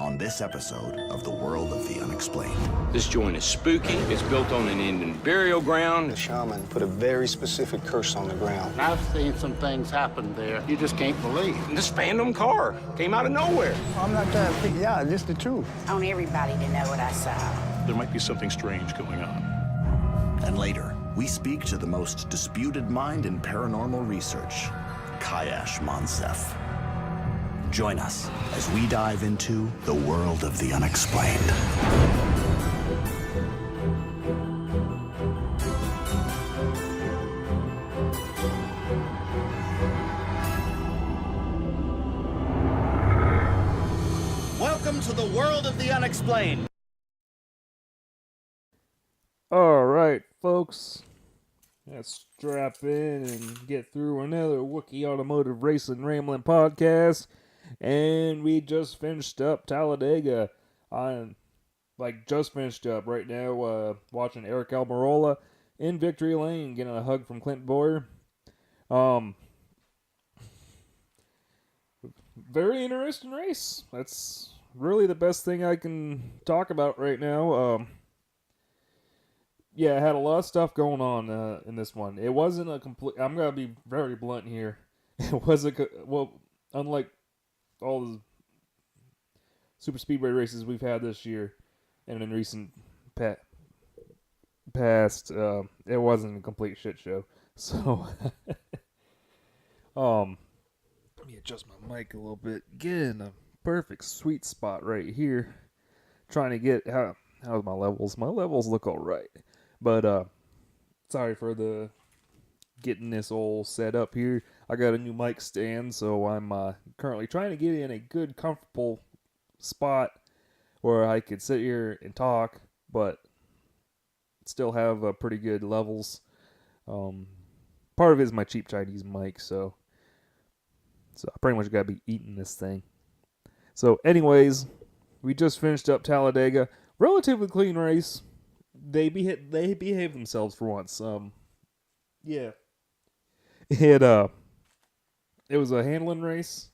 on this episode of The World of the Unexplained. This joint is spooky. It's built on an Indian burial ground. The shaman put a very specific curse on the ground. I've seen some things happen there you just can't believe. And this phantom car came out of nowhere. I'm not trying to figure out, just the truth. I want everybody to know what I saw. There might be something strange going on. And later, we speak to the most disputed mind in paranormal research, Kayash Monsef. Join us as we dive into the world of the unexplained. Welcome to the world of the unexplained. All right, folks. Let's strap in and get through another Wookie Automotive Racing Rambling podcast. And we just finished up Talladega. I'm just finished up right now, watching Eric Almirola in Victory Lane, getting a hug from Clint Boyer. Very interesting race. That's really the best thing I can talk about right now. Yeah, I had a lot of stuff going on in this one. It wasn't a complete... I'm going to be very blunt here. It wasn't... Well, unlike all the super speedway races we've had this year and in recent past, it wasn't a complete shit show. So, let me adjust my mic a little bit. Get in a perfect sweet spot right here. Trying to get... How's my levels? My levels look all right. But, sorry for the getting this all set up here. I got a new mic stand, so I'm currently trying to get in a good, comfortable spot where I could sit here and talk, but still have pretty good levels. Part of it is my cheap Chinese mic, so I pretty much gotta be eating this thing. So, anyways, we just finished up Talladega. Relatively clean race. They behaved themselves for once. Yeah. It was a handling race.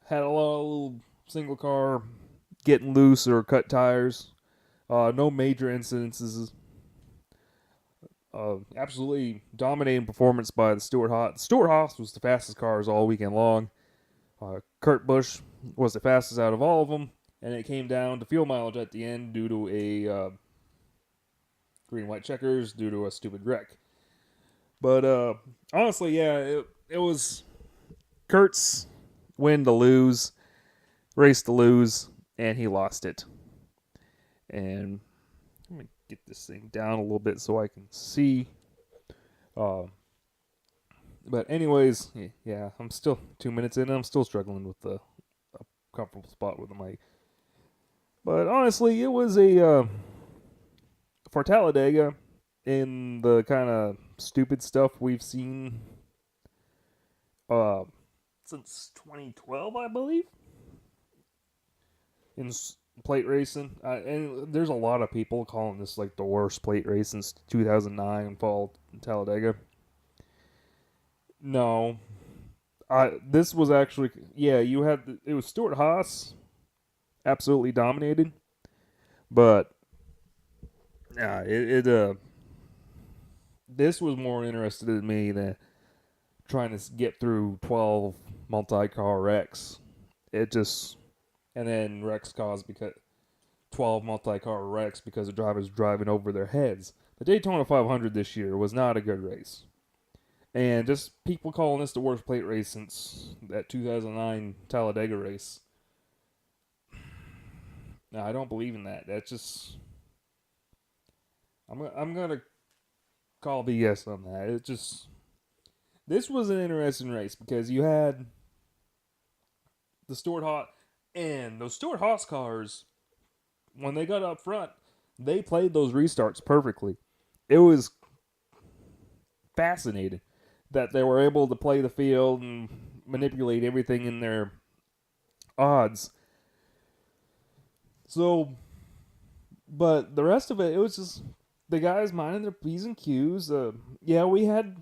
Had a lot of little single car getting loose or cut tires. No major incidences. Absolutely dominating performance by the Stewart-Haas. Stewart-Haas was the fastest cars all weekend long. Kurt Busch was the fastest out of all of them, and it came down to fuel mileage at the end due to a green-white checkers due to a stupid wreck. But honestly, yeah, it was Kurt's win to lose, race to lose, and he lost it. And let me get this thing down a little bit so I can see. But anyways, yeah, I'm still 2 minutes in, and I'm still struggling with a comfortable spot with the mic. But honestly, it was for Talladega, in the kind of stupid stuff we've seen since 2012, I believe, in plate racing. And there's a lot of people calling this like the worst plate race since 2009 fall Talladega. No. This was actually, yeah, it was Stewart-Haas absolutely dominated, but yeah, this was more interested in me than trying to get through 12 multi-car wrecks. And then wrecks caused because 12 multi-car wrecks because the drivers driving over their heads. The Daytona 500 this year was not a good race. And just people calling this the worst plate race since that 2009 Talladega race. No, I don't believe in that. That's just... I'm gonna call BS on that. This was an interesting race because you had the Stewart-Haas, and those Stewart-Haas cars, when they got up front, they played those restarts perfectly. It was fascinating that they were able to play the field and manipulate everything in their odds. So, but the rest of it was just the guys minding their P's and Q's. Yeah, we had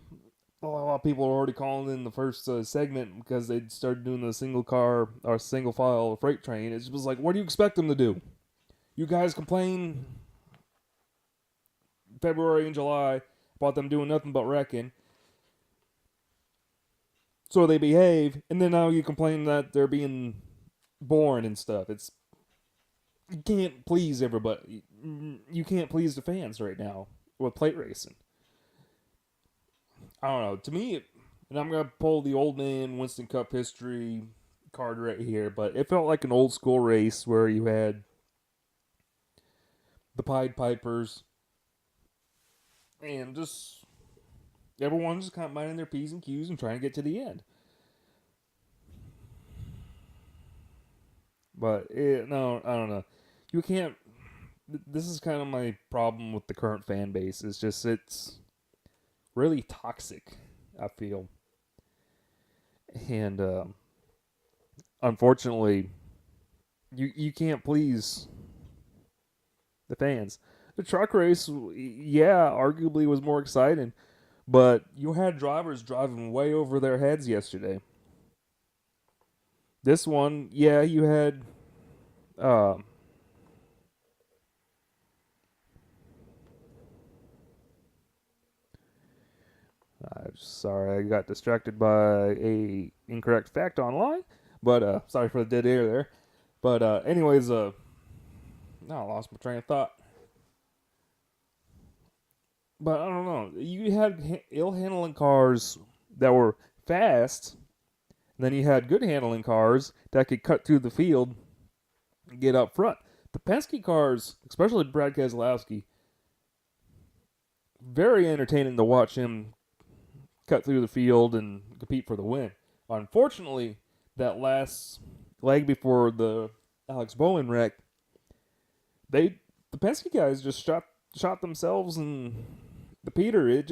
a lot of people are already calling in the first segment because they started doing the single car or single file freight train. It was like, what do you expect them to do? You guys complain February and July about them doing nothing but wrecking. So they behave, and then now you complain that they're being boring and stuff. You can't please everybody. You can't please the fans right now with plate racing. I don't know. To me, and I'm going to pull the old man Winston Cup history card right here, but it felt like an old school race where you had the Pied Pipers and just everyone just kind of minding their P's and Q's and trying to get to the end. But, no, I don't know. You can't... This is kind of my problem with the current fan base. It's really toxic, I feel. And, unfortunately, you can't please the fans. The truck race, yeah, arguably was more exciting, but you had drivers driving way over their heads yesterday. This one, yeah, you had sorry, I got distracted by a incorrect fact online, but sorry for the dead air there. But anyways, I lost my train of thought. But I don't know. You had ill-handling cars that were fast. And then you had good handling cars that could cut through the field and get up front. The Penske cars, especially Brad Keselowski, very entertaining to watch him cut through the field and compete for the win. Unfortunately, that last leg before the Alex Bowman wreck, the Penske guys just shot themselves in the Peter.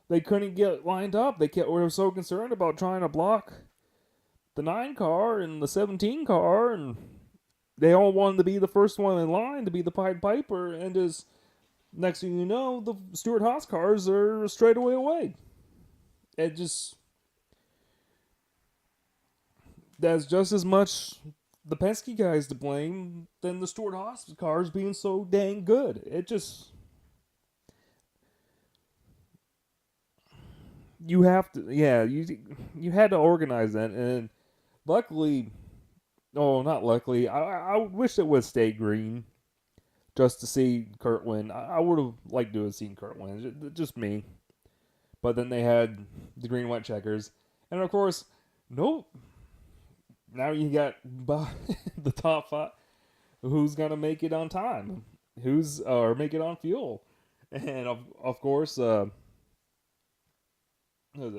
They couldn't get lined up. Were so concerned about trying to block the 9 car and the 17 car, and they all wanted to be the first one in line to be the Pied Piper, and just next thing you know, the Stewart-Haas cars are straight away. That's just as much the Penske guys to blame than the Stewart-Haas cars being so dang good. You have to, yeah, you had to organize that, and luckily, not luckily, I wish it would stay green just to see Kurt win. I would have liked to have seen Kurt win, just me. But then they had the green white checkers, and of course, nope. Now you got the top 5. Who's gonna make it on time? Or make it on fuel? And of course,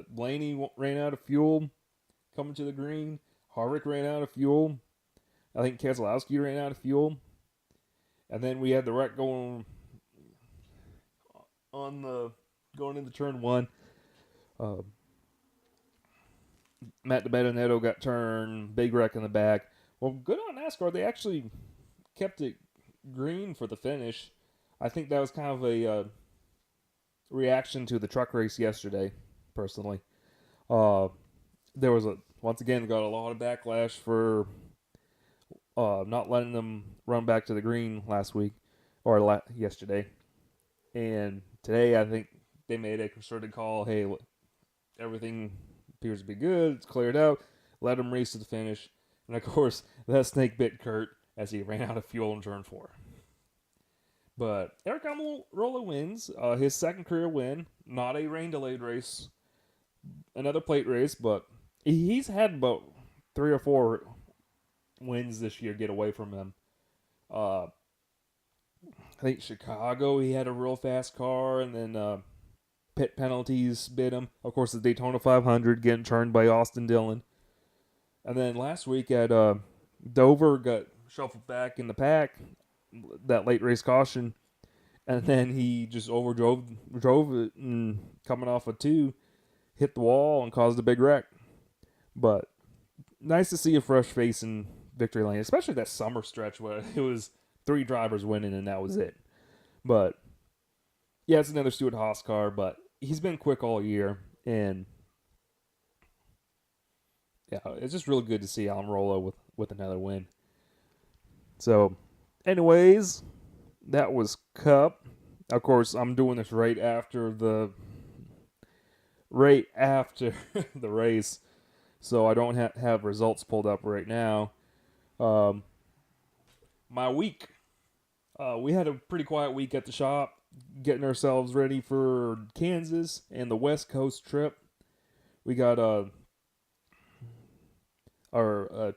Blaney ran out of fuel coming to the green. Harvick ran out of fuel. I think Keselowski ran out of fuel. And then we had the wreck going into turn 1. Matt DiBenedetto got turned, big wreck in the back. Well, good on NASCAR. They actually kept it green for the finish. I think that was kind of a reaction to the truck race yesterday, personally. There was once again got a lot of backlash for not letting them run back to the green last week or yesterday. And today I think they made a concerted call. Hey, everything appears to be good. It's cleared out. Let them race to the finish. And of course, that snake bit Kurt as he ran out of fuel in turn 4. But Eric Almirola wins his second career win. Not a rain-delayed race. Another plate race, but he's had about 3 or 4 wins this year get away from him. I think Chicago, he had a real fast car, and then pit penalties bit him. Of course, the Daytona 500 getting turned by Austin Dillon. And then last week at Dover, got shuffled back in the pack, that late race caution, and then he just drove it, and coming off a 2, hit the wall and caused a big wreck. But nice to see a fresh face in victory lane, especially that summer stretch where it was 3 drivers winning and that was it. But yeah, it's another Stewart-Haas car, but he's been quick all year, and yeah, it's just really good to see Almirola with another win. So, anyways, that was Cup. Of course, I'm doing this right after the race, so I don't have results pulled up right now. My week, we had a pretty quiet week at the shop, getting ourselves ready for Kansas and the West Coast trip. We got our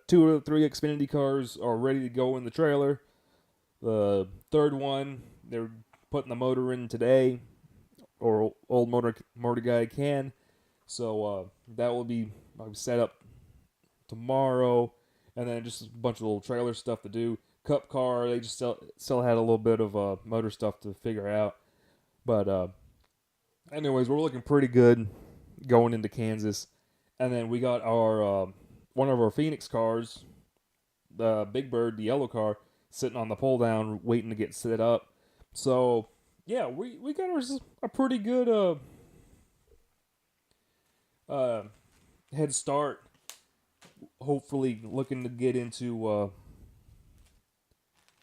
2 of the 3 Xfinity cars are ready to go in the trailer. The third one, they're putting the motor in today, or old motor guy can. So that will be set up tomorrow, and then just a bunch of little trailer stuff to do. Cup car, they just still had a little bit of motor stuff to figure out. But anyways, we're looking pretty good going into Kansas. And then we got our one of our Phoenix cars, the Big Bird, the yellow car, sitting on the pull down waiting to get set up. So yeah, we got a pretty good head start. Hopefully looking to get into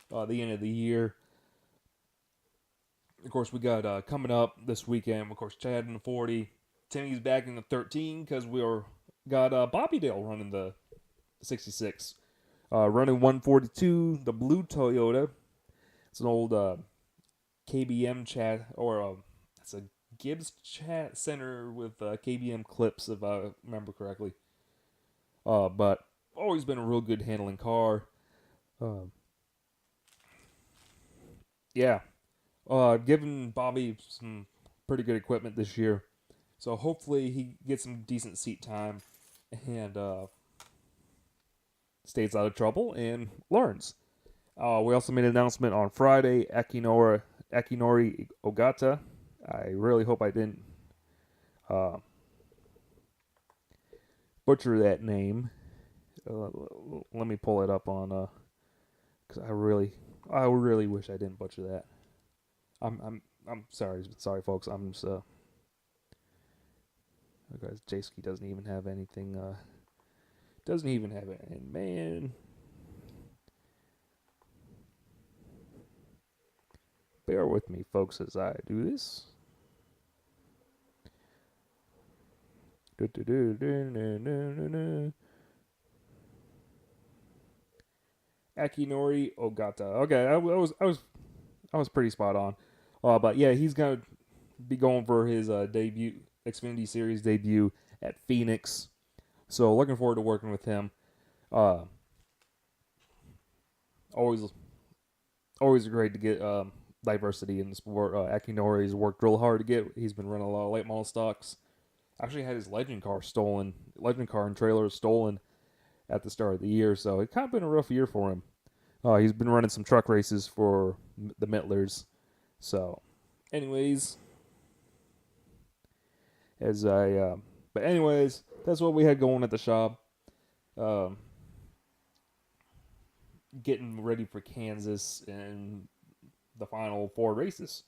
the end of the year. Of course, we got coming up this weekend, of course, Chad in the 40. Timmy's back in the 13 because got Bobby Dale running the 66. Running 142, the blue Toyota. It's an old KBM chat, or it's a Gibbs chat center with KBM clips, if I remember correctly. But always been a real good handling car. Yeah. Giving Bobby some pretty good equipment this year. So hopefully he gets some decent seat time and stays out of trouble and learns. We also made an announcement on Friday, Akinori Ogata. I really hope I didn't butcher that name. Let me pull it up on because I really wish I didn't butcher that. I'm sorry, folks. I'm just guys, Jaski doesn't even have anything. Doesn't even have it, and man, bear with me, folks, as I do this. Akinori Ogata. Okay, I was pretty spot on. But yeah, he's gonna be going for his debut, Xfinity Series debut at Phoenix. So looking forward to working with him. Always great to get diversity in the sport. Akinori's worked real hard to get. He's been running a lot of late model stocks. Actually had his legend car and trailer stolen at the start of the year. So it's kind of been a rough year for him. He's been running some truck races for the Mittlers. So, anyways, but anyways, that's what we had going at the shop. Getting ready for Kansas and the final 4 races,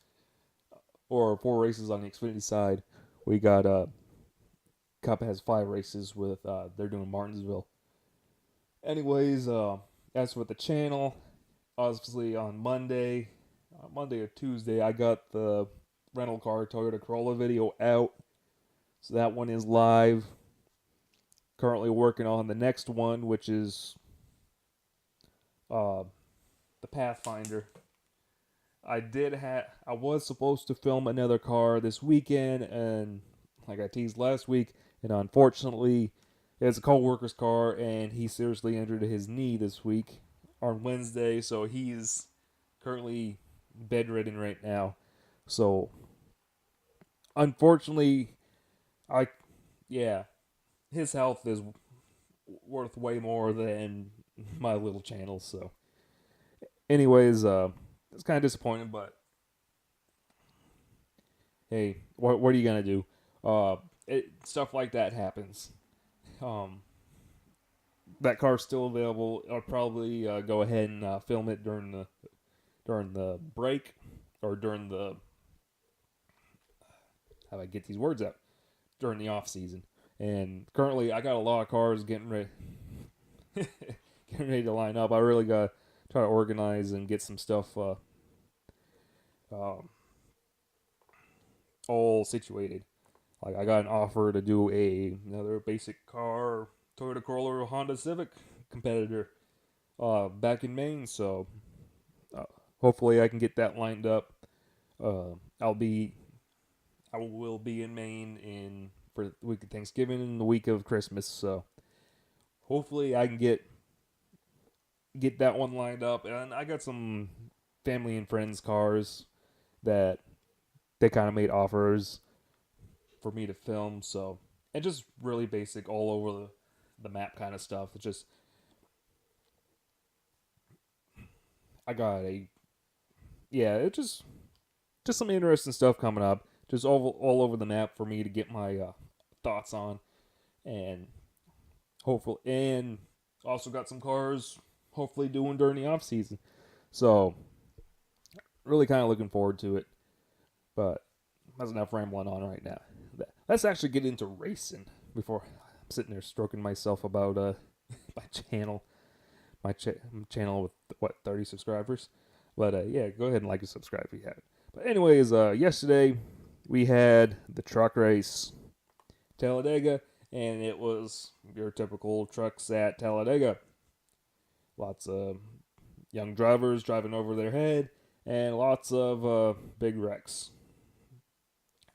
or 4 races on the Xfinity side. We got Cup has 5 races with they're doing Martinsville. Anyways, as for the channel, obviously on Monday or Tuesday, I got the rental car Toyota Corolla video out. So that one is live. Currently working on the next one, which is the Pathfinder. I was supposed to film another car this weekend, and like I teased last week, and unfortunately, it's a co-worker's car, and he seriously injured his knee this week on Wednesday, so he's currently bedridden right now. So, unfortunately, his health is worth way more than my little channel. So, anyways, it's kind of disappointing, but hey, what are you gonna do? Stuff like that happens. That car's still available. I'll probably go ahead and film it during the break, or during the how I get these words out during the off season. And currently, I got a lot of cars getting ready, getting ready to line up. I really got to try to organize and get some stuff all situated. Like, I got an offer to do another basic car, Toyota Corolla or Honda Civic competitor back in Maine. So hopefully I can get that lined up. I will be in Maine for the week of Thanksgiving and the week of Christmas. So hopefully I can get that one lined up. And I got some family and friends cars that they kind of made offers for me to film. So, and just really basic all over the map kind of stuff. It's just, it's just some interesting stuff coming up. Just all over the map for me to get my thoughts on. And hopefully, and also got some cars hopefully doing during the off season. So, really kind of looking forward to it. But that's enough rambling on right now. Let's actually get into racing before I'm sitting there stroking myself about my channel. My channel with 30 subscribers. But yeah, go ahead and like and subscribe if you haven't. But anyways, yesterday we had the truck race, Talladega, and it was your typical trucks at Talladega. Lots of young drivers driving over their head, and lots of big wrecks.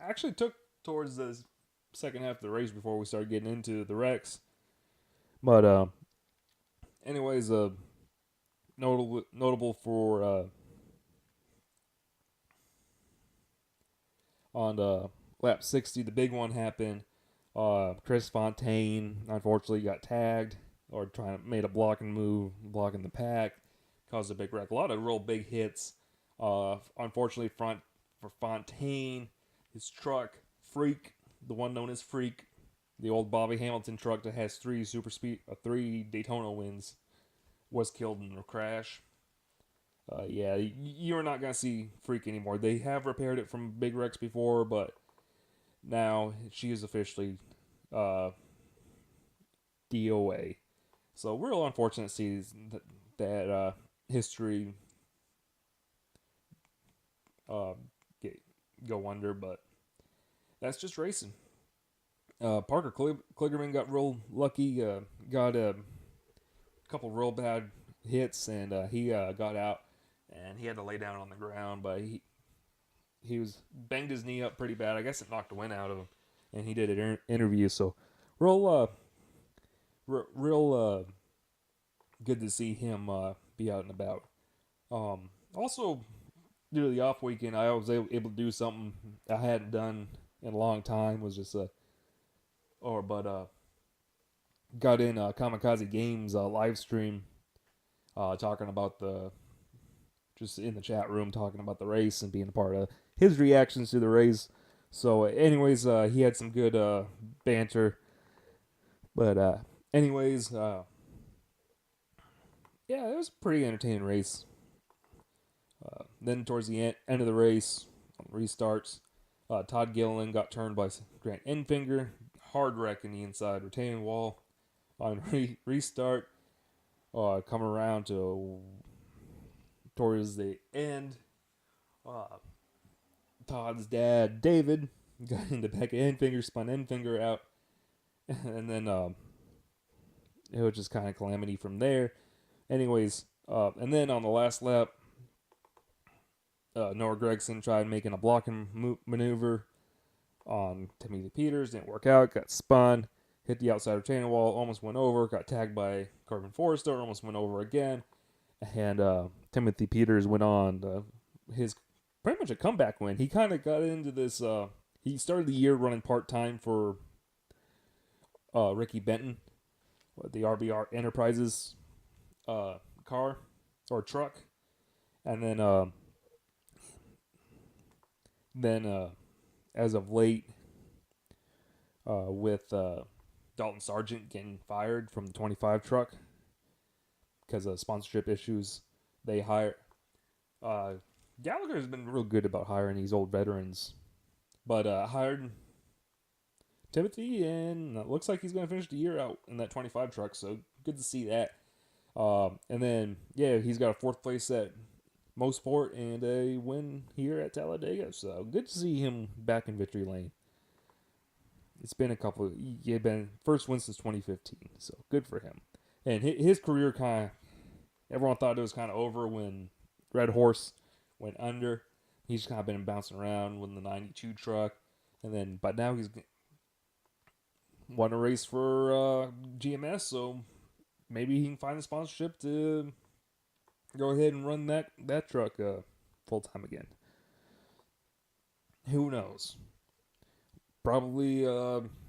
I actually took towards the second half of the race before we started getting into the wrecks. But anyways, notable for on lap 60, the big one happened. Chris Fontaine unfortunately got tagged or made a blocking move, blocking the pack, caused a big wreck. A lot of real big hits. Unfortunately, for Fontaine, his truck, Freak, the one known as Freak, the old Bobby Hamilton truck that has three Daytona wins, was killed in a crash. Yeah, you're not going to see Freak anymore. They have repaired it from big wrecks before, but now she is officially DOA. So real unfortunate to see that history go under, but that's just racing. Parker Kligerman got real lucky, got a couple real bad hits, and he got out, and he had to lay down on the ground, but he was banged his knee up pretty bad. I guess it knocked the wind out of him, and he did an interview, so real good to see him be out and about. Also, due to the off weekend, I was able to do something I hadn't done in a long time. Was just got in Kamikaze Games live stream, talking about just in the chat room talking about the race and being a part of his reactions to the race. So, anyways, he had some good banter. But anyways, yeah, it was a pretty entertaining race. Then towards the end of the race, restarts, Todd Gilliland got turned by Grant Enfinger. Hard wreck in the inside retaining wall. On restart, come around towards the end, Todd's dad, David, got into back of Enfinger, spun Enfinger out, and then it was just kind of calamity from there. Anyways, and then on the last lap, Noah Gragson tried making a blocking maneuver on Timothy Peters, didn't work out, got spun, hit the outside retaining wall, almost went over, got tagged by Corbin Forrester, almost went over again, and Timothy Peters went on his pretty much a comeback win. He kind of got into this, he started the year running part-time for Ricky Benton, the RBR Enterprises car or truck, and then as of late, with Dalton Sargent getting fired from the 25 truck because of sponsorship issues, they hire Gallagher has been real good about hiring these old veterans but hired Timothy, and it looks like he's going to finish the year out in that 25 truck, so good to see that. And then, yeah, he's got a 4th place at Mosport and a win here at Talladega, so good to see him back in victory lane. It's been first win since 2015, so good for him. And his career everyone thought it was kind of over when Red Horse went under. He's kind of been bouncing around with the 92 truck, but now he's won a race for GMS, so maybe he can find a sponsorship to go ahead and run that truck full time again. Who knows? Probably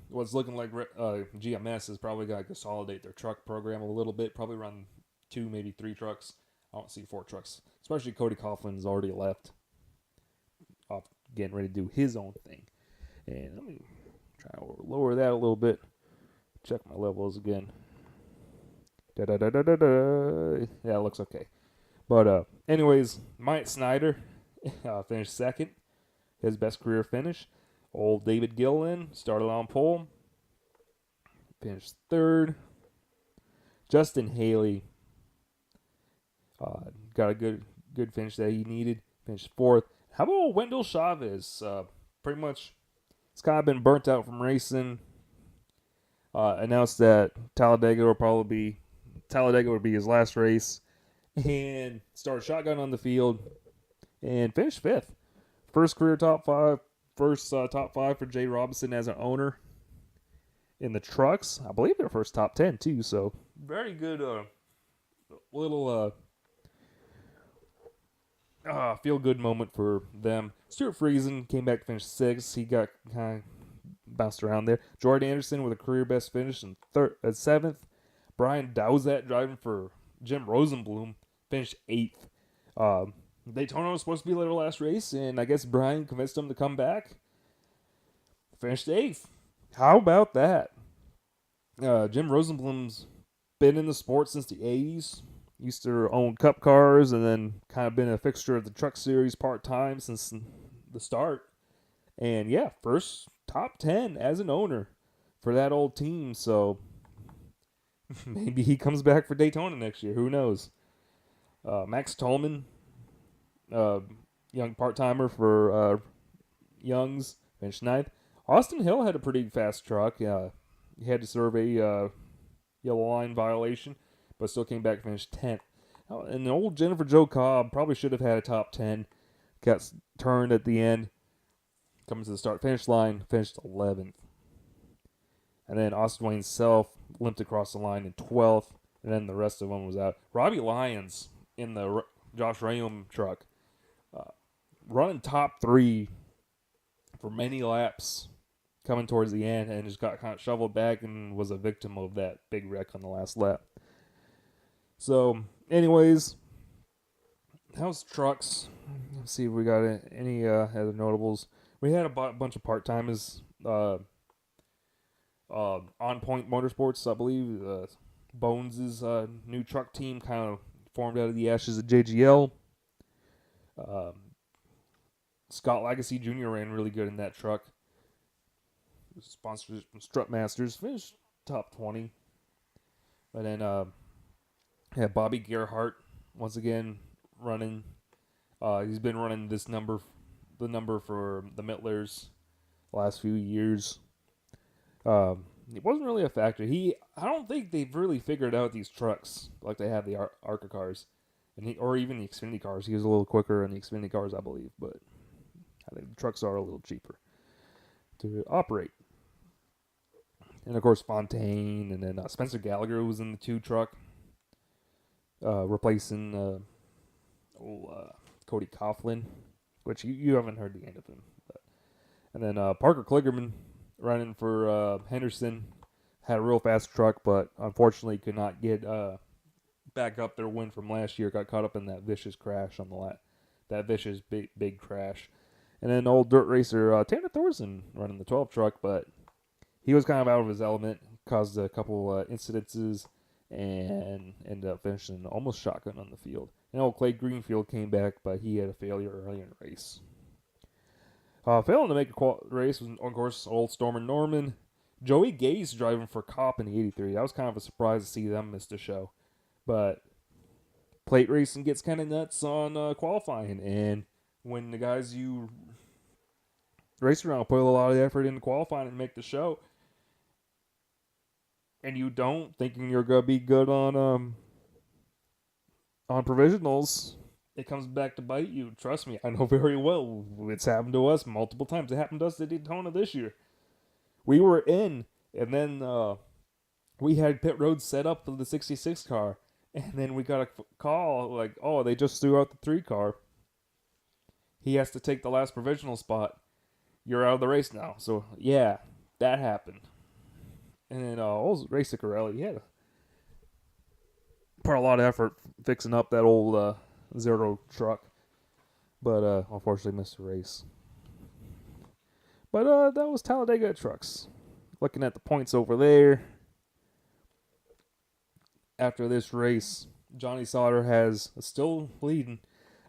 what's looking like GMS is probably going to consolidate their truck program a little bit. Probably run 2, maybe 3 trucks. I don't see 4 trucks. Especially Cody Coughlin's already left. Off getting ready to do his own thing. And let me try to lower that a little bit. Check my levels again. Yeah, it looks okay. But anyways, Mike Snyder finished 2nd. His best career finish. Old David Gillen started on pole. Finished 3rd. Justin Haley got a good finish that he needed. Finished 4th. How about old Wendell Chavez? Pretty much, he's kind of been burnt out from racing. Announced that Talladega would be his last race, and started shotgun on the field, and finished 5th. First career top 5. First top 5 for Jay Robinson as an owner in the trucks. I believe their first top 10 too. So very good little feel good moment for them. Stuart Friesen came back to finish 6th. He got kind of bounced around there. Jordan Anderson with a career best finish in 7th. Brian Dowsett driving for Jim Rosenblum finished 8th. Daytona was supposed to be their last race, and I guess Brian convinced them to come back. Finished 8th. How about that? Jim Rosenblum's been in the sport since the 80s. Used to own cup cars, and then kind of been a fixture of the truck series part-time since the start. And yeah, first top 10 as an owner for that old team, so maybe he comes back for Daytona next year. Who knows? Max Tolman, young part-timer for Young's, finished 9th. Austin Hill had a pretty fast truck. He had to serve a yellow line violation, but still came back and finished 10th. And the old Jennifer Jo Cobb probably should have had a top 10. Got turned at the end. Coming to the start-finish line, finished 11th. And then Austin Wayne Self limped across the line in 12th, and then the rest of them was out. Robbie Lyons in the Josh Rayum truck, running top 3 for many laps coming towards the end, and just got kind of shoveled back and was a victim of that big wreck on the last lap. So, anyways, how's trucks? Let's see if we got any other notables. We had a bunch of part-timers on Point Motorsports, I believe. Bones' new truck team kind of formed out of the ashes of JGL. Scott Legacy Jr. ran really good in that truck. Sponsored from Strutmasters, finished top 20. And then had Bobby Gerhart once again running. He's been running the number for the Mittlers the last few years. It wasn't really a factor. I don't think they've really figured out these trucks like they have the ARCA cars, or even the Xfinity cars. He was a little quicker in the Xfinity cars, I believe, but I think the trucks are a little cheaper to operate. And of course Fontaine, and then Spencer Gallagher was in the 2 truck, replacing Cody Coughlin, which you haven't heard the end of him. And then Parker Kligerman running for Henderson, had a real fast truck, but unfortunately could not get back up their win from last year. Got caught up in that vicious crash on that vicious big crash. And then old dirt racer Tanner Thorson running the 12 truck, but he was kind of out of his element, caused a couple incidences, and ended up finishing almost shotgun on the field. And old Clay Greenfield came back, but he had a failure early in the race. Failing to make a race was, of course, old Stormer Norman. Joey Gase driving for Cop in the 83. That was kind of a surprise to see them miss the show. But plate racing gets kind of nuts on qualifying. And when the guys you race around put a lot of effort into qualifying and make the show, and you don't, thinking you're going to be good on provisionals, it comes back to bite you. Trust me, I know very well. It's happened to us multiple times. It happened to us at Daytona this year. We were in, and then we had pit road set up for the 66 car, and then we got a call like, oh, they just threw out the 3 car. He has to take the last provisional spot. You're out of the race now. So, yeah, that happened. And then Ray Ciccarelli, he had put a lot of effort fixing up that old Zero truck, but unfortunately missed the race. But that was Talladega trucks. Looking at the points over there, after this race, Johnny Sauter has still leading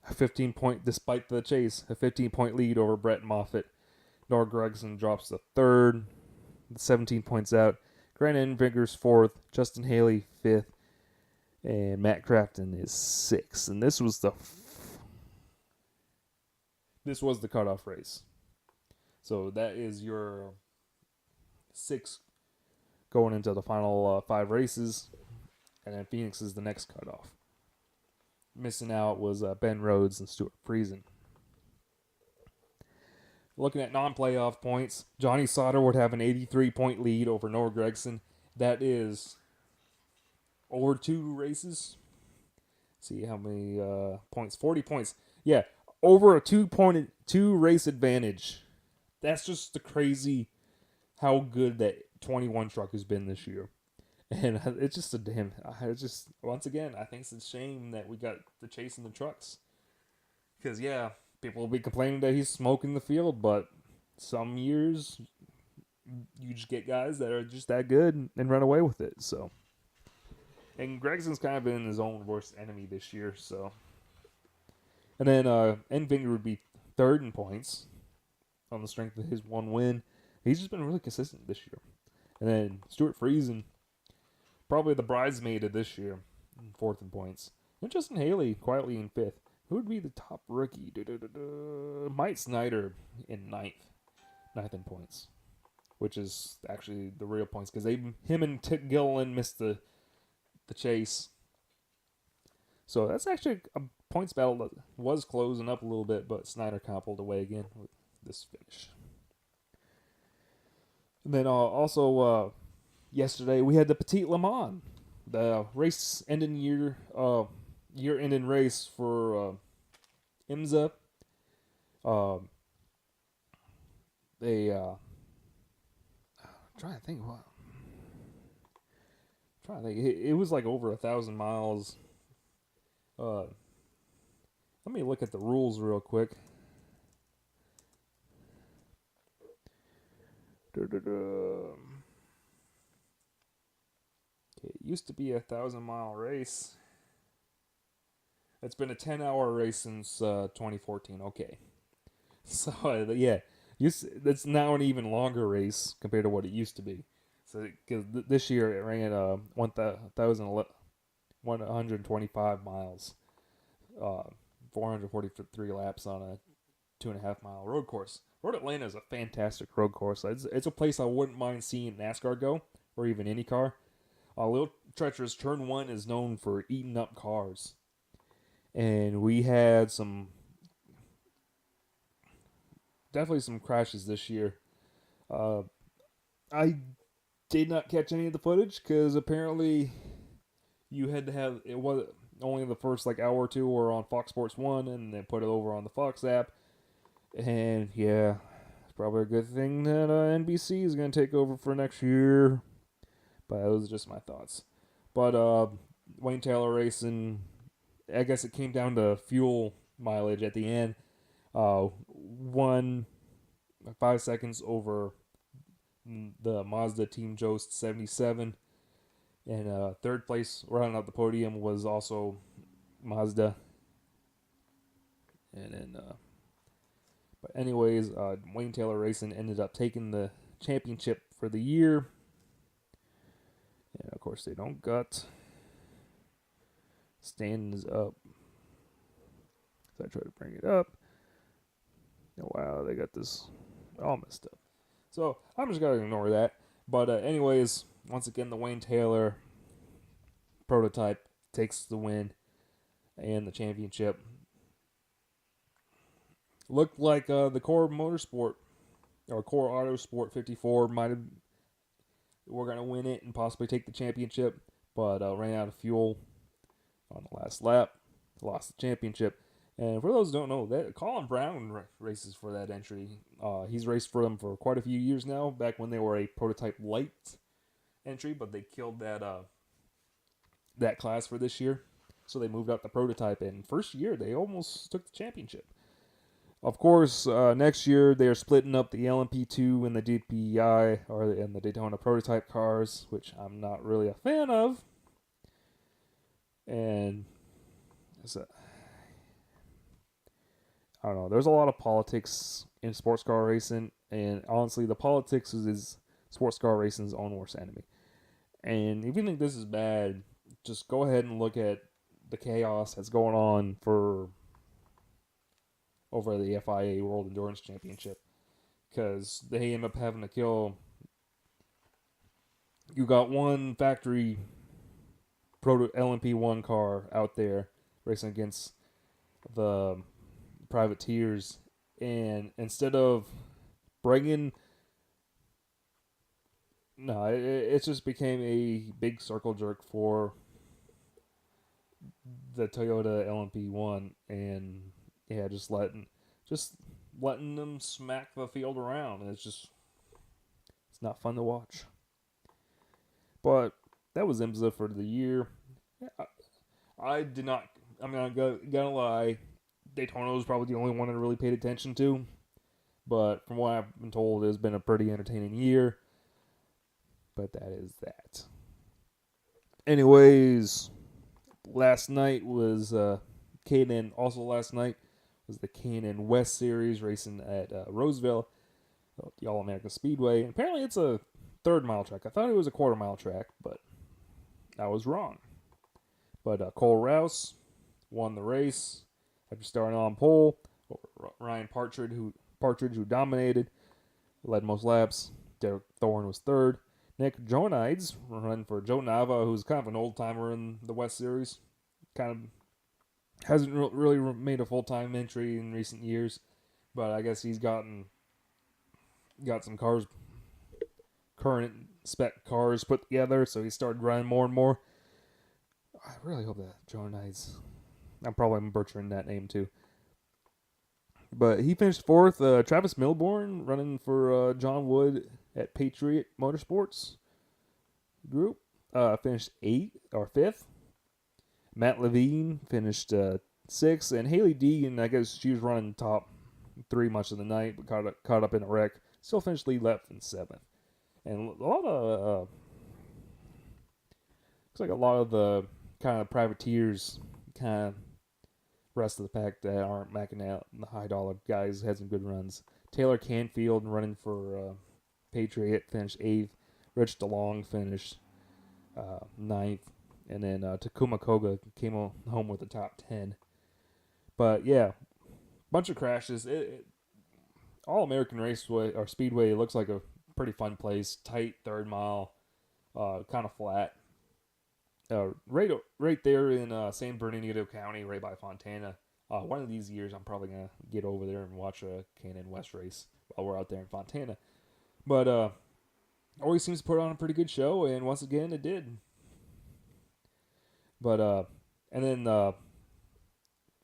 a 15-point, despite the chase, a 15-point lead over Brett Moffitt. Noah Gragson drops to 3rd, 17 points out. Grant Envinger's 4th, Justin Haley 5th, and Matt Crafton is 6th. And this was the cutoff race. So that is your 6 going into the final 5 races. And then Phoenix is the next cutoff. Missing out was Ben Rhodes and Stuart Friesen. Looking at non-playoff points, Johnny Sauter would have an 83-point lead over Noah Gragson. That is over 2 races. See how many points. 40 points. Yeah, over a 2 race advantage. That's just the crazy how good that 21 truck has been this year. And it's just once again, I think it's a shame that we got the chase in the trucks. Because, yeah, people will be complaining that he's smoking the field, but some years you just get guys that are just that good and run away with it. So, and Gregson's kind of been his own worst enemy this year. So, and then Envinger would be 3rd in points on the strength of his 1 win. He's just been really consistent this year. And then Stuart Friesen, probably the bridesmaid of this year, 4th in points. And Justin Haley quietly in 5th. Who would be the top rookie? Mike Snyder in 9th in points, which is actually the real points because him and Tick Gilliland missed the chase. So that's actually a points battle that was closing up a little bit, but Snyder kind of pulled away again with this finish. And then also yesterday we had the Petit Le Mans, the race ending year-ending race for IMSA. Trying to think what. It was like over 1,000 miles. Let me look at the rules real quick. Okay, it used to be a 1,000-mile race. It's been a 10-hour race since 2014. Okay. So, yeah. It's now an even longer race compared to what it used to be. So, because this year it ran at 1,125 miles. 443 laps on a 2.5-mile road course. Road Atlanta is a fantastic road course. It's a place I wouldn't mind seeing NASCAR go, or even IndyCar. A little treacherous. Turn 1 is known for eating up cars. And we had definitely some crashes this year. I did not catch any of the footage because apparently you had to have, it was only the first hour or two were on Fox Sports 1 and then put it over on the Fox app. And yeah, it's probably a good thing that NBC is going to take over for next year. But those are just my thoughts. But Wayne Taylor Racing, I guess it came down to fuel mileage at the end. 5 seconds over the Mazda Team Jost 77. And third place, rounding out the podium, was also Mazda. And then But anyways, Wayne Taylor Racing ended up taking the championship for the year. And of course, they don't got standings up. So I try to bring it up. Oh, wow, they got this all messed up. So I'm just going to ignore that. But anyways, once again, the Wayne Taylor prototype takes the win and the championship. Looked like the Core Motorsport or Core Autosport 54 might have were going to win it and possibly take the championship, but ran out of fuel on the last lap, lost the championship. And for those who don't know, that Colin Brown races for that entry. He's raced for them for quite a few years now, back when they were a prototype light entry, but they killed that class for this year. So they moved up the prototype, and first year they almost took the championship. Of course, next year they are splitting up the LMP2 and the DPI, and the Daytona prototype cars, which I'm not really a fan of. And I don't know. There's a lot of politics in sports car racing, and honestly, the politics is sports car racing's own worst enemy. And if you think this is bad, just go ahead and look at the chaos that's going on over the FIA World Endurance Championship, because they end up having to kill. You got one factory proto LMP1 car out there racing against the privateers, and instead of bringing, it just became a big circle jerk for the Toyota LMP1, and yeah, just letting them smack the field around, and it's not fun to watch. But that was IMSA for the year. I did not. I'm not gonna lie. Daytona was probably the only one I really paid attention to. But from what I've been told, it's been a pretty entertaining year. But that is that. Anyways, last night was K&N. Also last night was the K&N West Series racing at Roseville, the All-American Speedway. And apparently it's a 3rd-mile track. I thought it was a 1/4-mile track, but I was wrong. But Cole Rouse won the race after starting on pole over Ryan Partridge, who dominated, led most laps. Derek Thorne was 3rd. Nick Jonides running for Joe Nava, who's kind of an old-timer in the West Series. Kind of hasn't really made a full-time entry in recent years, but I guess he's got some cars, current spec cars put together, so he started running more and more. I really hope that Jonides, I'm probably butchering that name too. But he finished 4th. Travis Milbourne running for John Wood at Patriot Motorsports Group finished 5th. Matt Levine finished 6th, and Haley Deegan, I guess she was running top 3 much of the night, but caught up in a wreck. Still finished lead lap in 7th. And a lot of looks like a lot of the kind of privateers, kind of rest of the pack that aren't macking out, the high dollar guys had some good runs. Taylor Canfield running for Patriot finished 8th. Rich DeLong finished 9th. And then Takuma Koga came home with the top 10. But yeah, bunch of crashes. All American Raceway or Speedway looks like a pretty fun place. Tight 3rd mile, kind of flat. Right there in San Bernardino County, right by Fontana. One of these years, I'm probably gonna get over there and watch a K&N West race while we're out there in Fontana. But always seems to put on a pretty good show, and once again, it did. But and then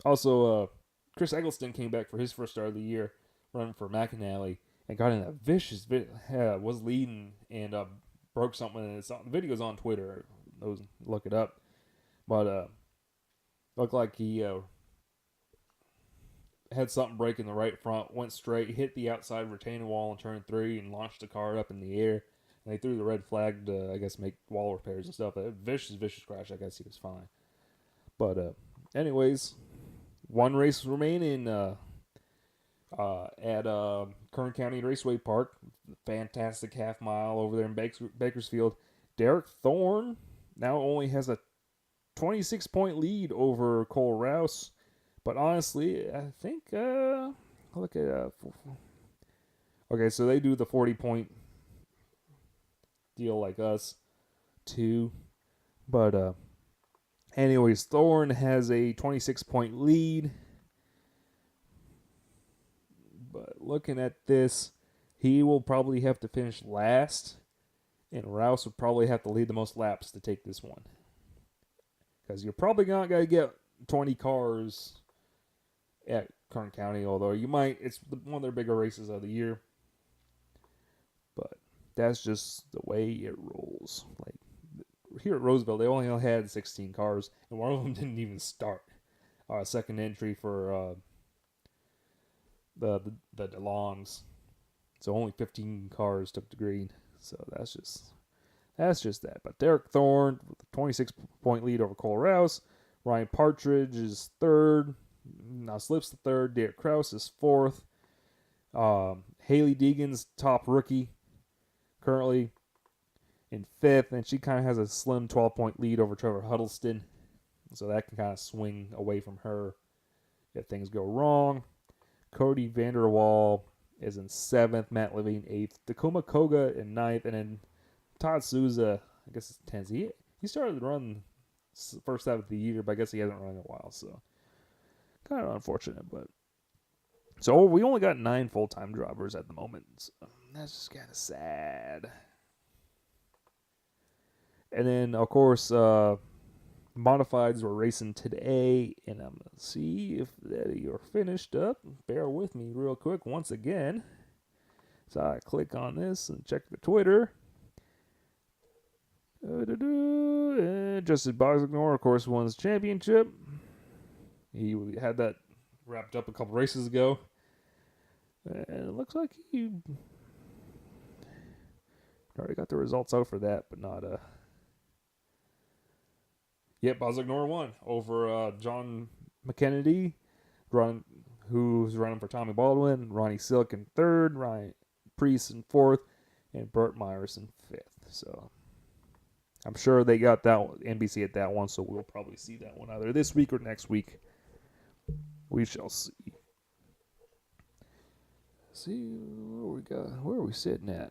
also Chris Eggleston came back for his first start of the year, running for McAnally, and got in a vicious was leading and broke something. And the video's on Twitter. Those look it up. But looked like he had something break in the right front, went straight, hit the outside retaining wall in turn 3, and launched the car up in the air. And they threw the red flag to, I guess, make wall repairs and stuff. A vicious crash. I guess he was fine. But anyways, one race remaining. at Kern County Raceway Park. Fantastic half mile over there in Bakersfield. Derek Thorne now only has a 26-point lead over Cole Rouse. But honestly, I think, look at, okay, so they do the 40-point deal like us, too. But, anyways, Thorne has a 26-point lead. But looking at this, he will probably have to finish last, and Rouse would probably have to lead the most laps to take this one. Because you're probably not going to get 20 cars at Kern County, although you might. It's one of their bigger races of the year. But that's just the way it rolls. Like here at Roseville, they only had 16 cars, and one of them didn't even start. Second entry for the DeLongs. So only 15 cars took the green. So that's just that. But Derek Thorne with a 26-point lead over Cole Rouse. Ryan Partridge is third. Now Slip's the third. Derek Krause is fourth. Haley Deegan's top rookie currently in fifth, and she kind of has a slim 12-point lead over Trevor Huddleston. So that can kind of swing away from her if things go wrong. Cody Vanderwall is in seventh. Matt Levine eighth. Tacoma Koga in ninth, and then Todd Souza, I guess it's 10th. He started to run first half of the year, but I guess he hasn't run in a while, so kind of unfortunate. But so we only got 9 full-time drivers at the moment. So that's just kind of sad. And then, of course, modifieds were racing today, and I'm going to see if they are finished up. Bear with me real quick once again. So I click on this and check the Twitter. And Justin Bosignor, of course, won his championship. He had that wrapped up a couple races ago. And it looks like he already got the results out for that, but not Yep, Bosignor won over John McKennedy, who's running for Tommy Baldwin, Ronnie Silk in third, Ryan Priest in fourth, and Burt Myers in fifth. So I'm sure they got that one, NBC at that one, so we'll probably see that one either this week or next week. We shall see. See where are we sitting at?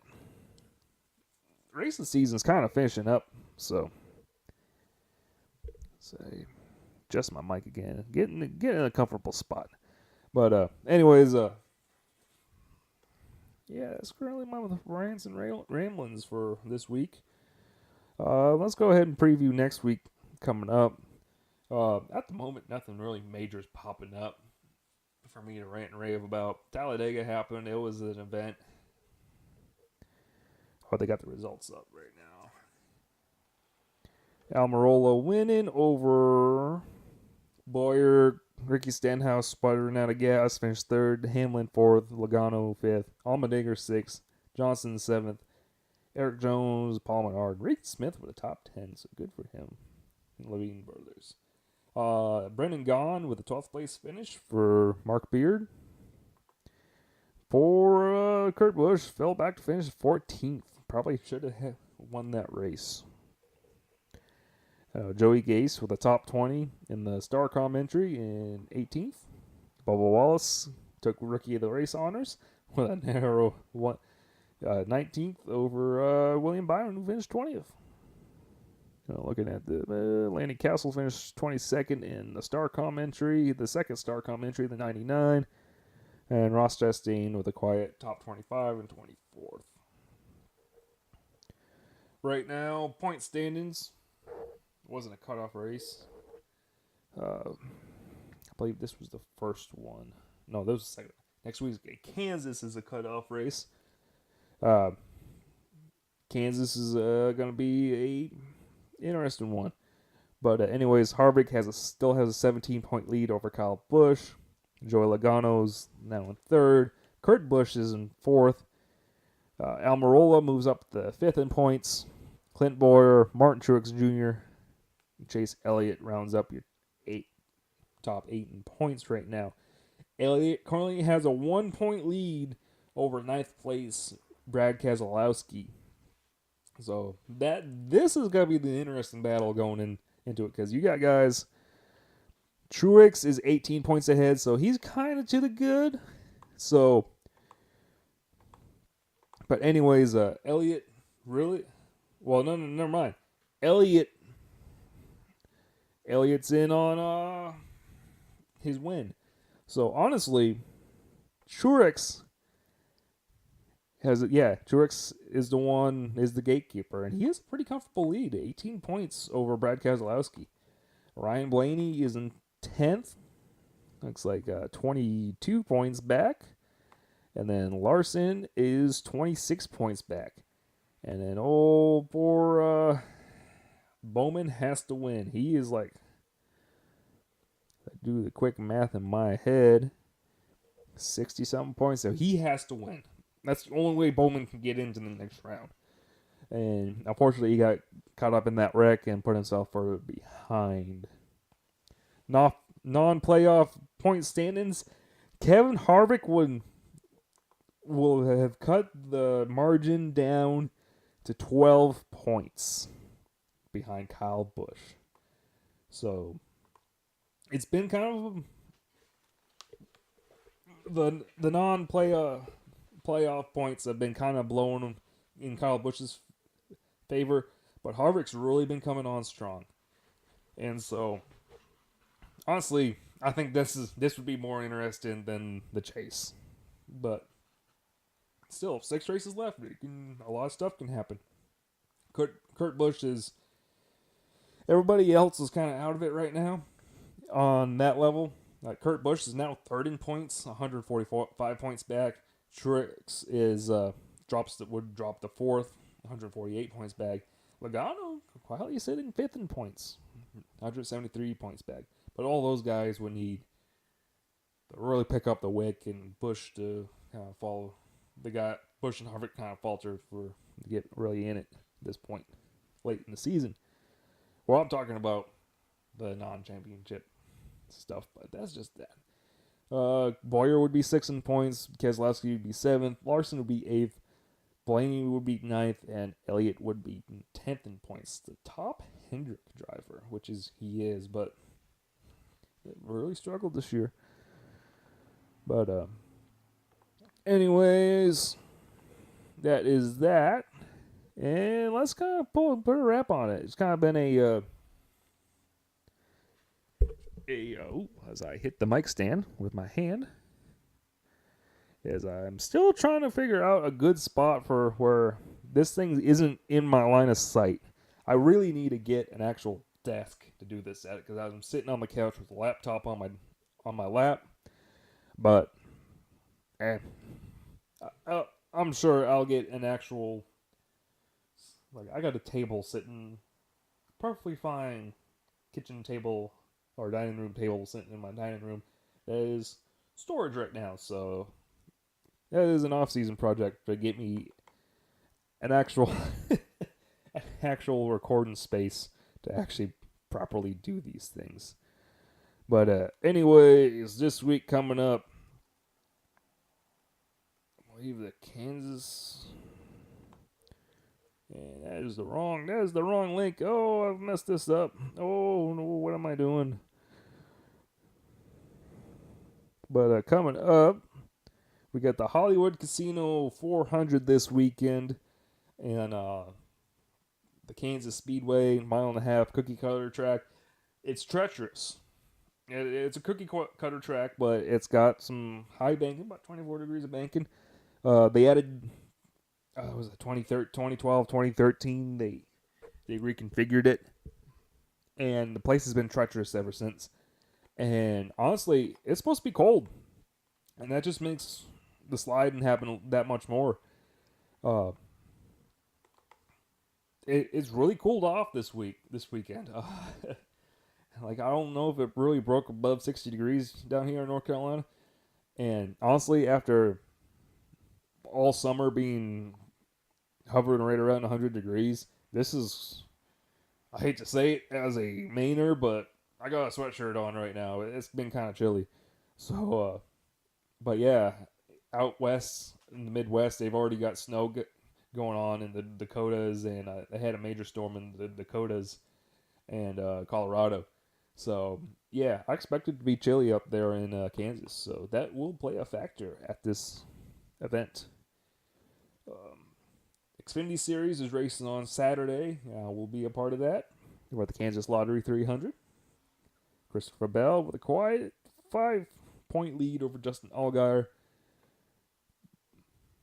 Racing season's kind of finishing up, so adjust my mic again, get in a comfortable spot. But anyways, yeah, that's currently my rants and ramblings for this week. Let's go ahead and preview next week coming up. At the moment, nothing really major is popping up for me to rant and rave about. Talladega happened. It was an event. Oh, they got the results up right now. Almirola winning over Boyer. Ricky Stenhouse sputtering out of gas. Finished third. Hamlin fourth. Logano fifth. Allmendinger sixth. Johnson seventh. Eric Jones, Paul Menard. Reed Smith with a top 10. So good for him. Levine brothers. Brendan Gaughan with a 12th place finish for Mark Beard. For Kurt Busch, fell back to finish 14th. Probably should have won that race. Joey Gase with a top 20 in the Starcom entry in 18th. Bubba Wallace took Rookie of the Race honors with a narrow 19th over William Byron, who finished 20th. Looking at the Lanny Castle finished 22nd in the Starcom entry, the second Starcom entry, the 99. And Ross Chastain with a quiet top 25 and 24th. Right now, point standings. Wasn't a cutoff race. I believe this was the first one. No, that was the second. Next week's Kansas is a cutoff race. Kansas is going to be a interesting one. But anyways, Harvick still has a 17-point lead over Kyle Busch. Joey Logano's now in third. Kurt Busch is in fourth. Almirola moves up to fifth in points. Clint Boyer, Martin Truex Jr., Chase Elliott rounds up your top 8 in points right now. Elliott currently has a 1-point lead over ninth place Brad Keselowski. So this is gonna be the interesting battle going into it, because you got guys. Truex is 18 points ahead, so he's kind of to the good. So, but anyways, Elliott really. Well, no, never mind. Elliott's in on his win. So honestly, Truex Truex is the gatekeeper, and he has a pretty comfortable lead, 18 points over Brad Keselowski. Ryan Blaney is in 10th, looks like 22 points back, and then Larson is 26 points back, and then poor Bowman has to win. He is like, if I do the quick math in my head, 60-something points, so he has to win. That's the only way Bowman can get into the next round. And unfortunately, he got caught up in that wreck and put himself further behind. Non-playoff point standings, Kevin Harvick will have cut the margin down to 12 points behind Kyle Busch. So it's been kind of the non-playoff points have been kind of blowing in Kyle Busch's favor, but Harvick's really been coming on strong. And so honestly, I think this would be more interesting than the chase. But still, 6 races left. A lot of stuff can happen. Kurt Busch is... Everybody else is kind of out of it right now on that level. Kurt Busch is now third in points, 145 points back. Truex would drop to fourth, 148 points back. Logano quietly sitting fifth in points, 173 points back. But all those guys would need to really pick up the wick, and Busch to kind of follow the guy. Busch and Harvick kind of falter to get really in it at this point late in the season. Well, I'm talking about the non-championship stuff, but that's just that. Boyer would be 6th in points, Keselowski would be 7th, Larson would be 8th, Blaney would be 9th, and Elliott would be 10th in points. The top Hendrick driver, which he is, but really struggled this year. But anyways, that is that. And let's kind of put a wrap on it. It's kind of been as I hit the mic stand with my hand, as I'm still trying to figure out a good spot for where this thing isn't in my line of sight. I really need to get an actual desk to do this at, because I'm sitting on the couch with a laptop on my lap. But I'm sure I'll get an actual, I got a table sitting perfectly fine, kitchen table or dining room table sitting in my dining room that is storage right now. So that is an off-season project to get me an actual recording space to actually properly do these things. But anyways, this week coming up, I believe the Kansas, and that is the wrong link. Oh, I've messed this up. Oh no, what am I doing? But coming up, we got the Hollywood Casino 400 this weekend, and the Kansas Speedway 1.5-mile cookie cutter track. It's treacherous. It's a cookie cutter track, but it's got some high banking, about 24 degrees of banking. They added, was it 2012, 2013? They reconfigured it, and the place has been treacherous ever since. And honestly, it's supposed to be cold, and that just makes the sliding happen that much more. It's really cooled off this weekend. I don't know if it really broke above 60 degrees down here in North Carolina. And honestly, after all summer being hovering right around 100 degrees, this is, I hate to say it as a Mainer, but I got a sweatshirt on right now. It's been kind of chilly. So But yeah, out west in the Midwest, they've already got snow going on in the Dakotas, and they had a major storm in the Dakotas and Colorado. So yeah, I expect it to be chilly up there in Kansas. So that will play a factor at this event. Xfinity Series is racing on Saturday. We'll be a part of that. We're at the Kansas Lottery 300. Christopher Bell with a quiet 5-point lead over Justin Allgaier.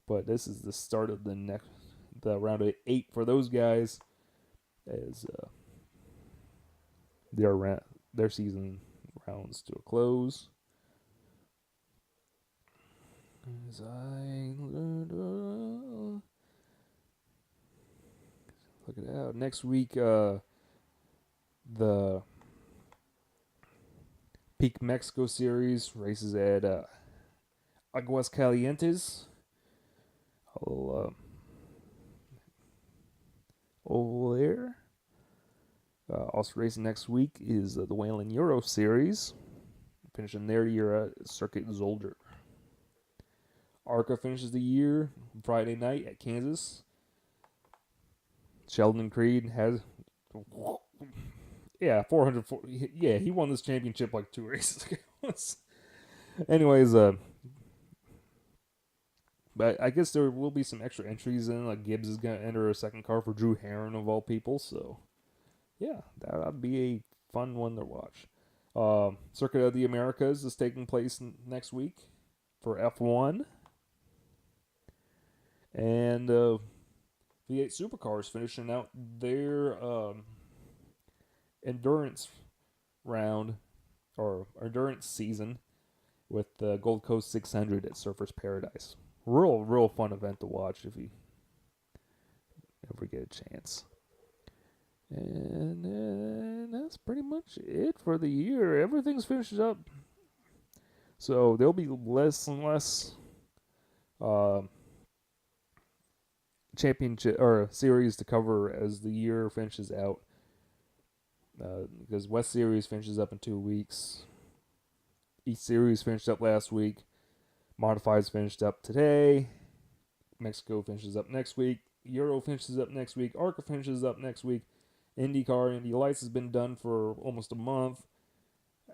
But this is the start of the round of 8 for those guys, as their season rounds to a close. As I look it out next week, the Peak Mexico Series races at Aguas Calientes. Over there. Also racing next week is the Whalen Euro Series, finishing their year at Circuit Zolder. ARCA finishes the year Friday night at Kansas. Sheldon Creed has, 440. Yeah, he won this championship like 2 races ago. Anyways, but I guess there will be some extra entries in. Like Gibbs is going to enter a second car for Drew Herron of all people. So, yeah, that'd be a fun one to watch. Circuit of the Americas is taking place next week for F1. And V8 Supercars finishing out their endurance round or endurance season with the Gold Coast 600 at Surfers Paradise. Real fun event to watch if you ever get a chance. And then that's pretty much it for the year. Everything's finished up. So there'll be less and less championship or series to cover as the year finishes out. Because West Series finishes up in 2 weeks. East Series finished up last week. Modifieds finished up today. Mexico finishes up next week. Euro finishes up next week. ARCA finishes up next week. IndyCar, Indy Lights has been done for almost a month.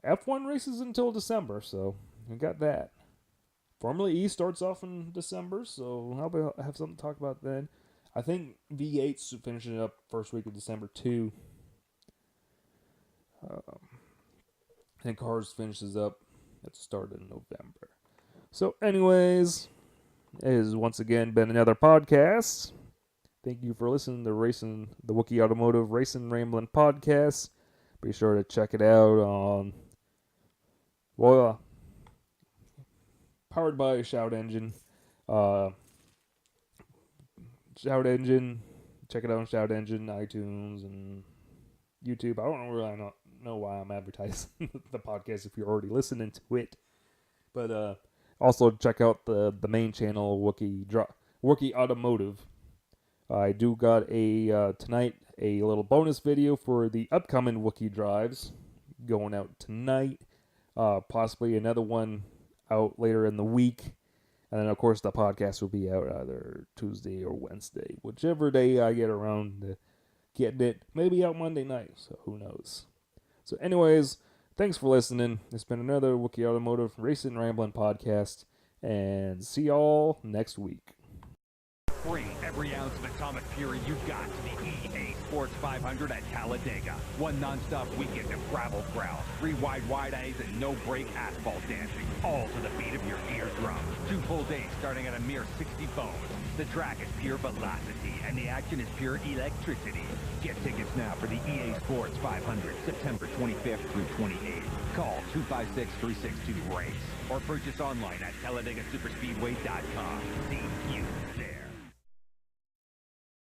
F1 races until December, so we got that. Formula E starts off in December, so I'll have something to talk about then. I think V8's finishing up first week of December too. And Cars finishes up at the start of November. So anyways, it has once again been another podcast. Thank you for listening to the Wookie Automotive Racing Ramblin' Podcast. Be sure to check it out on, powered by Shout Engine. Shout Engine, check it out on Shout Engine, iTunes, and YouTube. I don't really know why I'm advertising the podcast if you're already listening to it. But also check out the main channel, Wookie Automotive. I do got tonight a little bonus video for the upcoming Wookie drives going out tonight. Possibly another one out later in the week. And then, of course, the podcast will be out either Tuesday or Wednesday. Whichever day I get around to getting it. Maybe out Monday night, so who knows. So anyways, thanks for listening. It's been another Wookie Automotive Racing Ramblin' Podcast. And see y'all next week. Bring every ounce of atomic fury you've got to the EA Sports 500 at Talladega. One non-stop weekend of gravel ground, 3 wide eyes, and no-break asphalt dancing, all to the beat of your eardrum. 2 full days starting at a mere 60 bones. The track is pure velocity, and the action is pure electricity. Get tickets now for the EA Sports 500, September 25th through 28th. Call 256-362-RACE or purchase online at TalladegaSuperspeedway.com. See you